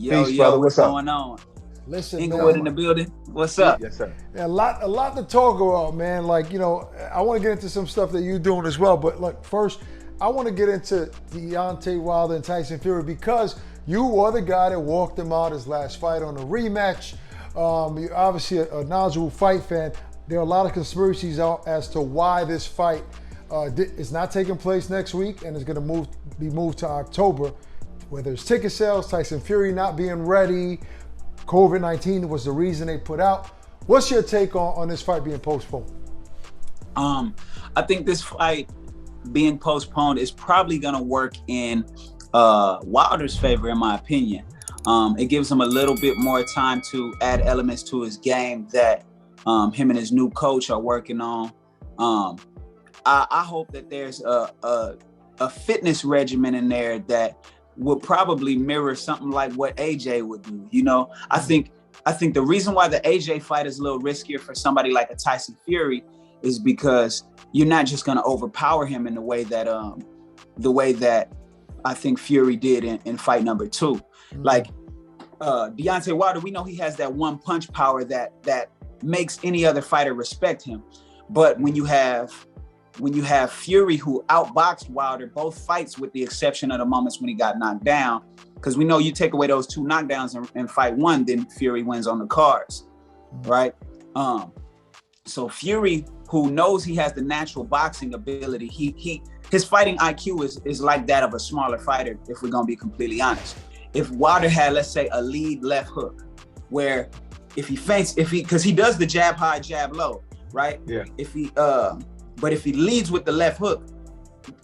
Peace, brother. What's What's up? going on? Listen, Inglewood in man, the building. What's up? Yes, sir. a lot to talk about, man. Like, I want to get into some stuff that you're doing as well. But look, first, I want to get into Deontay Wilder and Tyson Fury because you were the guy that walked him out his last fight on a rematch. You're obviously a knowledgeable fight fan. There are a lot of conspiracies out as to why this fight is not taking place next week and is going to be moved to October. Whether it's ticket sales, Tyson Fury not being ready, COVID-19 was the reason they put out. What's your take on this fight being postponed? I think this fight being postponed is probably going to work in Wilder's favor, in my opinion. It gives him a little bit more time to add elements to his game that him and his new coach are working on. I hope that there's a fitness regimen in there that would probably mirror something like what AJ would do. I think the reason why the AJ fight is a little riskier for somebody like a Tyson Fury is because you're not just going to overpower him in the way that I think Fury did in fight number 2. Mm-hmm. Like Deontay Wilder, we know he has that one punch power that makes any other fighter respect him. But when you have Fury, who outboxed Wilder both fights with the exception of the moments when he got knocked down, because we know you take away those 2 knockdowns in fight 1, then Fury wins on the cards, right? So Fury, who knows he has the natural boxing ability, his fighting IQ is like that of a smaller fighter, if we're gonna be completely honest. If Wilder had, let's say, a lead left hook, where if he feints, because he does the jab high, jab low, right? Yeah. But if he leads with the left hook,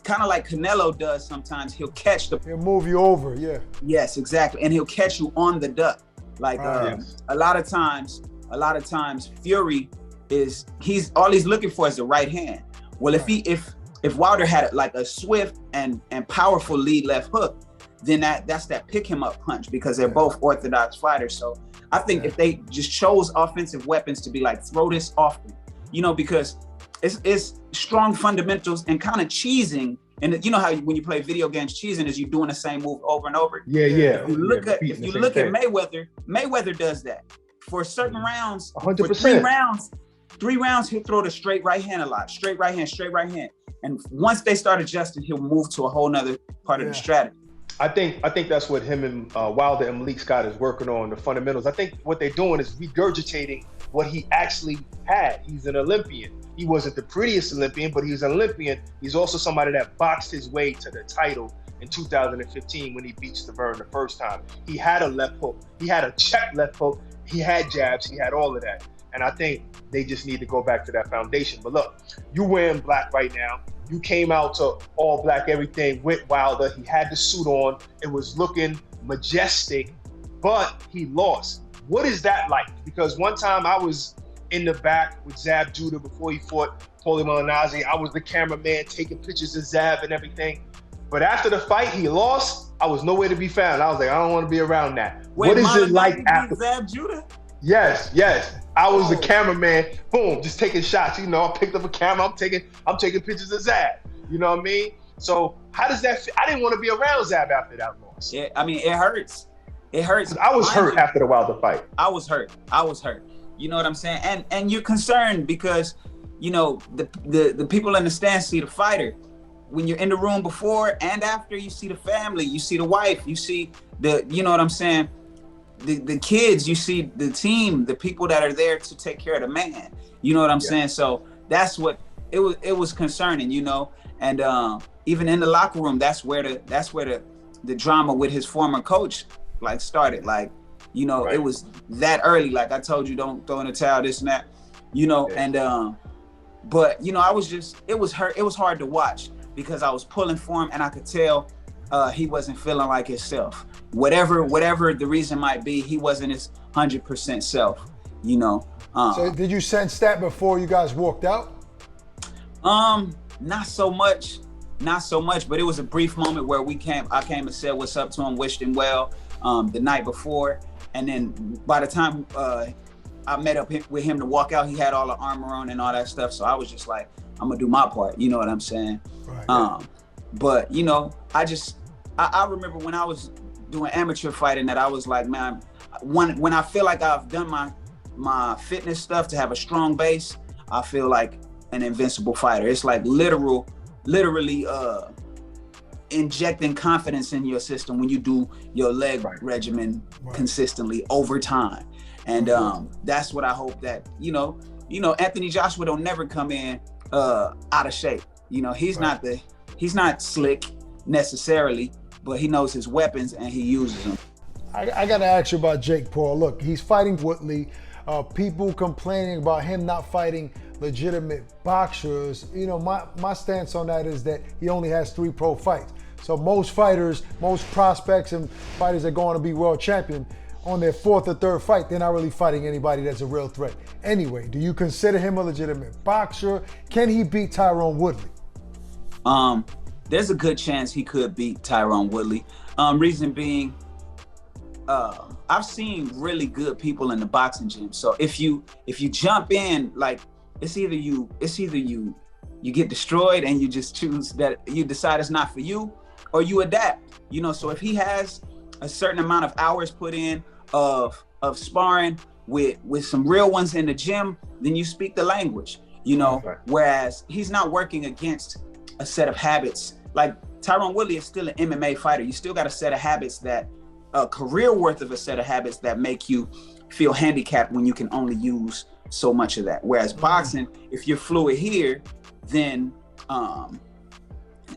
kind of like Canelo does sometimes, he'll catch he'll move you over, yeah. Yes, exactly. And he'll catch you on the duck. Like yes. a lot of times Fury he's all he's looking for is the right hand. Well, if Wilder had like a swift and powerful lead left hook, then that's that pick him up punch, because they're both orthodox fighters. So I think if they just chose offensive weapons to be like, throw this often, because it's strong fundamentals and kind of cheesing. And you know how when you play video games, cheesing is you doing the same move over and over. Yeah. If you look at Mayweather does that for certain rounds. 100%. For 3 rounds, he'll throw the straight right hand a lot, straight right hand. And once they start adjusting, he'll move to a whole nother part of the strategy. I think that's what him and Wilder and Malik Scott is working on, the fundamentals. I think what they're doing is regurgitating what he actually had. He's an Olympian. He wasn't the prettiest Olympian, but he was an Olympian. He's also somebody that boxed his way to the title in 2015 when he beat Stavern the first time. He had a left hook. He had a check left hook. He had jabs. He had all of that. And I think they just need to go back to that foundation. But look, you wearing black right now. You came out to all black everything with Wilder. He had the suit on. It was looking majestic, but he lost. What is that like? Because one time I was in the back with Zab Judah before he fought Paulie Malignaggi. I was the cameraman taking pictures of Zab and everything. But after the fight, he lost. I was nowhere to be found. I was like, I don't want to be around that. Wait, what is it like after Zab Judah? Yes. I was the cameraman. Boom, just taking shots. I picked up a camera. I'm taking pictures of Zab. You know what I mean? So how does that feel? I didn't want to be around Zab after that loss. Yeah, I mean, it hurts. It hurts. I was hurt after the Wilder fight. I was hurt. You know what I'm saying? And you're concerned because, the people in the stands see the fighter. When you're in the room before and after, you see the family, you see the wife, you see you know what I'm saying? The kids, you see the team, the people that are there to take care of the man. You know what I'm saying? So that's what it was concerning, and even in the locker room, that's where the drama with his former coach started. Right. It was that early. Like I told you, don't throw in the towel, this and that, and but I was just, it was hard to watch because I was pulling for him and I could tell he wasn't feeling like himself. Whatever the reason might be, he wasn't his 100% self, So did you sense that before you guys walked out? Not so much, but it was a brief moment where I came and said what's up to him, wished him well the night before. And then by the time I met up with him to walk out, he had all the armor on and all that stuff. So I was just like, I'm gonna do my part. You know what I'm saying? Right. But I remember when I was doing amateur fighting that I was like, man, when I feel like I've done my fitness stuff to have a strong base, I feel like an invincible fighter. It's like literally injecting confidence in your system when you do your leg regimen consistently over time. And that's what I hope that, Anthony Joshua don't never come in out of shape. He's not slick necessarily, but he knows his weapons and he uses them. I got to ask you about Jake Paul. Look, he's fighting Woodley. People complaining about him not fighting legitimate boxers. My stance on that is that he only has 3 pro fights. So most fighters, most prospects and fighters that go on to be world champion, on their 4th or 3rd fight, they're not really fighting anybody that's a real threat. Anyway, do you consider him a legitimate boxer? Can he beat Tyron Woodley? There's a good chance he could beat Tyron Woodley. Reason being, I've seen really good people in the boxing gym. So if you jump in, like it's either you get destroyed and you just choose that you decide it's not for you, or you adapt. So if he has a certain amount of hours put in of sparring with some real ones in the gym, then you speak the language. Whereas he's not working against a set of habits. Like Tyron Woodley is still an MMA fighter. You still got a set of habits that a career worth of a set of habits that make you feel handicapped when you can only use so much of that. Whereas boxing, if you're fluid here, then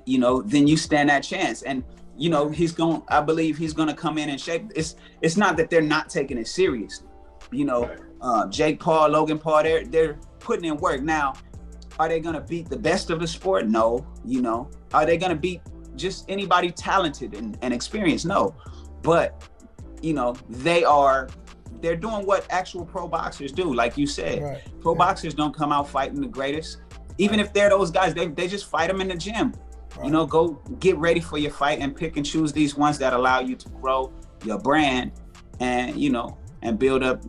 then you stand that chance. And I believe he's gonna come in shape. It's not that they're not taking it seriously. Jake Paul, Logan Paul, they're putting in work. Now, are they gonna beat the best of the sport? No. Are they gonna beat just anybody talented and experienced? No. But they're doing what actual pro boxers do. Like you said, pro boxers don't come out fighting the greatest. Even if they're those guys, they just fight them in the gym. Go get ready for your fight and pick and choose these ones that allow you to grow your brand and and build up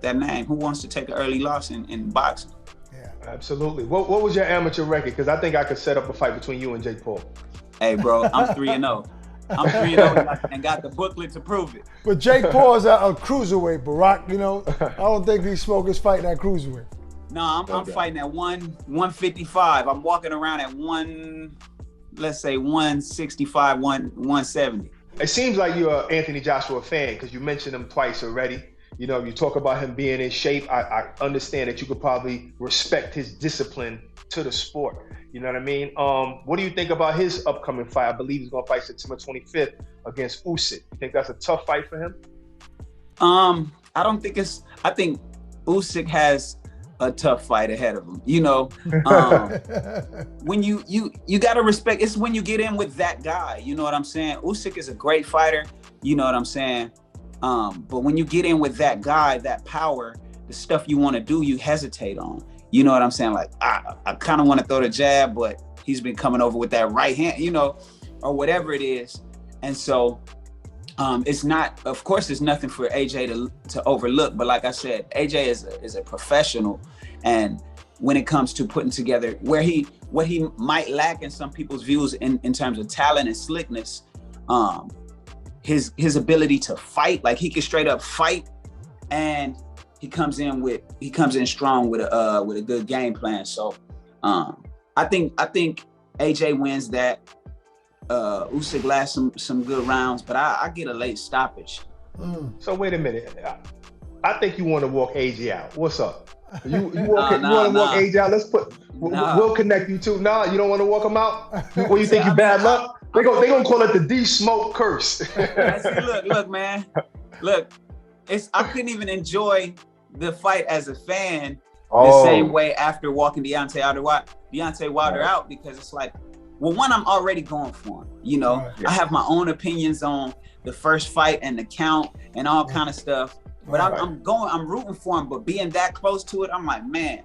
that name. Who wants to take an early loss in boxing? Yeah, absolutely. What was your amateur record? Because I think I could set up a fight between you and Jake Paul. Hey, bro, I'm 3-0. I'm 3-0 and got the booklet to prove it. But Jake Paul is a cruiserweight, Barack. I don't think these smokers fighting at cruiserweight. No, I'm fighting at 155. I'm walking around at 165, 170. It seems like you're an Anthony Joshua fan because you mentioned him twice already. You talk about him being in shape. I understand that you could probably respect his discipline to the sport. You know what I mean? What do you think about his upcoming fight? I believe he's going to fight September 25th against Usyk. You think that's a tough fight for him? I think Usyk has a tough fight ahead of him. When you got to respect, it's when you get in with that guy, you know what I'm saying? Usyk is a great fighter, you know what I'm saying? But when you get in with that guy, that power, the stuff you want to do, you hesitate on. You know what I'm saying? Like, I kind of want to throw the jab, but he's been coming over with that right hand, or whatever it is. And so it's nothing for AJ to overlook. But like I said, AJ is a professional. And when it comes to putting together what he might lack in some people's views in terms of talent and slickness, his ability to fight, like he can straight up fight, and he comes in strong with a good game plan. So I think AJ wins that. Usyk lasts some good rounds, but I get a late stoppage. So wait a minute. I think you want to walk AJ out. What's up? You want to walk AJ out? We'll connect you two. Nah, you don't want to walk him out? What, you think you bad luck? They gonna call it the D-Smoke curse. Look, man. Look, I couldn't even enjoy the fight as a fan the same way after walking Deontay Wilder out, because it's like, well, one, I'm already going for him. I have my own opinions on the first fight and the count and all kind of stuff. But I'm rooting for him. But being that close to it, I'm like, man,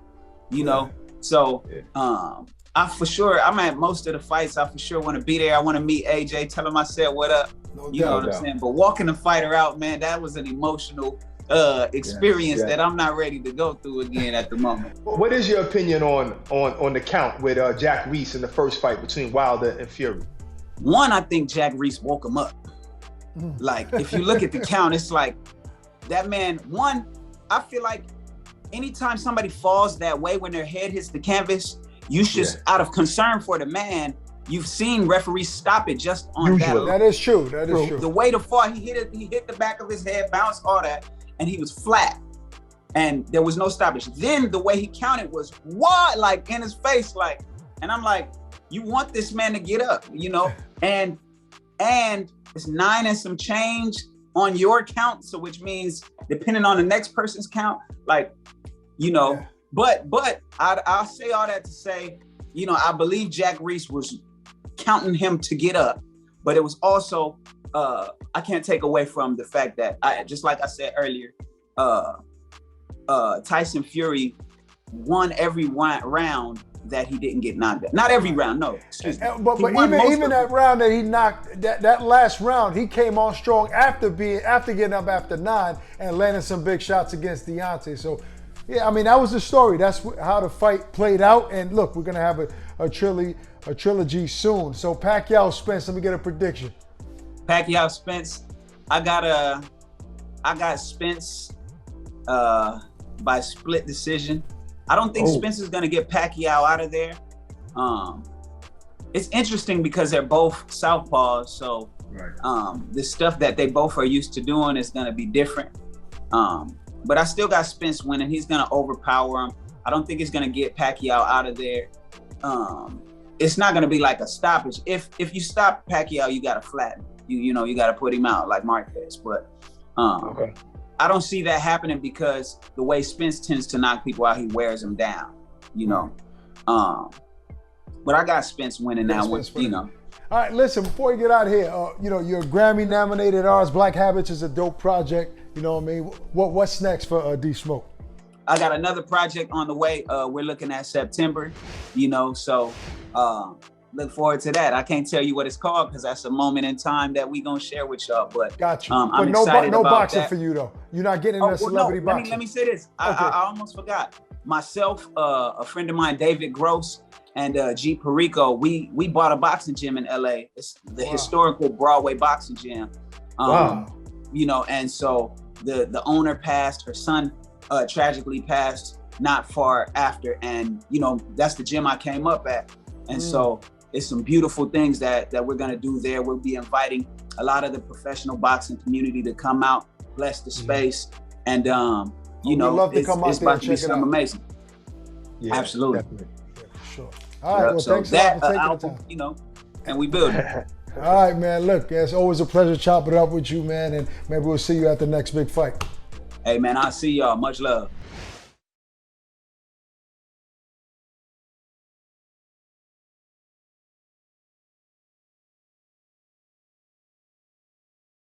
So I'm at most of the fights. I for sure want to be there. I want to meet AJ, tell him I said what up. You know what I'm saying? But walking the fighter out, man, that was an emotional experience that I'm not ready to go through again at the moment. What is your opinion on the count with Jack Reese in the first fight between Wilder and Fury? One, I think Jack Reese woke him up. Like, if you look at the count, it's like that man, one, I feel like anytime somebody falls that way when their head hits the canvas, you should, out of concern for the man, you've seen referees stop it just on that. That is true. That is true. The way to fall, he hit the back of his head, bounced all that, and he was flat. And there was no stoppage. Then the way he counted was what? Like in his face, like, and I'm like, you want this man to get up, you know? And it's 9 and some change on your count, so which means depending on the next person's count, like, you know, but I'll say all that to say, you know, I believe Jack Reese was counting him to get up, but it was also, I can't take away from the fact that just like I said earlier, Tyson Fury won every round that he didn't get knocked out. Not every round, no, excuse me. But even that round that he knocked, that last round, he came on strong after getting up after 9 and landing some big shots against Deontay. So, yeah, I mean, that was the story. That's how the fight played out. And look, we're gonna have a trilogy soon. So Pacquiao Spence, let me get a prediction. Pacquiao Spence, I got Spence by split decision. I don't think Spence is gonna get Pacquiao out of there. It's interesting because they're both southpaws, so the stuff that they both are used to doing is gonna be different. But I still got Spence winning. He's gonna overpower him. I don't think he's gonna get Pacquiao out of there. It's not gonna be like a stoppage. If you stop Pacquiao, you gotta flatten. You know, you gotta put him out like Marquez. But I don't see that happening because the way Spence tends to knock people out, he wears them down, you know. But I got Spence winning now, you know. All right, listen, before you get out of here, you know, you're Grammy-nominated artist. Black Habits is a dope project, you know what I mean? What's next for D Smoke? I got another project on the way. We're looking at September, you know, so look forward to that. I can't tell you what it's called because that's a moment in time that we gonna share with y'all. But gotcha. I'm but excited no about boxing that. for you though. You're not getting into celebrity boxing. Let me say this. I almost forgot. Myself, a friend of mine, David Gross, and G Perico, we bought a boxing gym in LA. It's the historical Broadway boxing gym. You know, and so the owner passed. Her son tragically passed not far after, and you know that's the gym I came up at, and so. It's some beautiful things that we're gonna do there. We'll be inviting a lot of the professional boxing community to come out, bless the space, and you know, it's about to be something amazing. Yeah, absolutely. Yeah, for sure. All right, well, so thanks a lot for taking the time. You know, and we build it. All right, man. Look, it's always a pleasure chopping it up with you, man, and maybe we'll see you at the next big fight. Hey, man, I'll see y'all. Much love.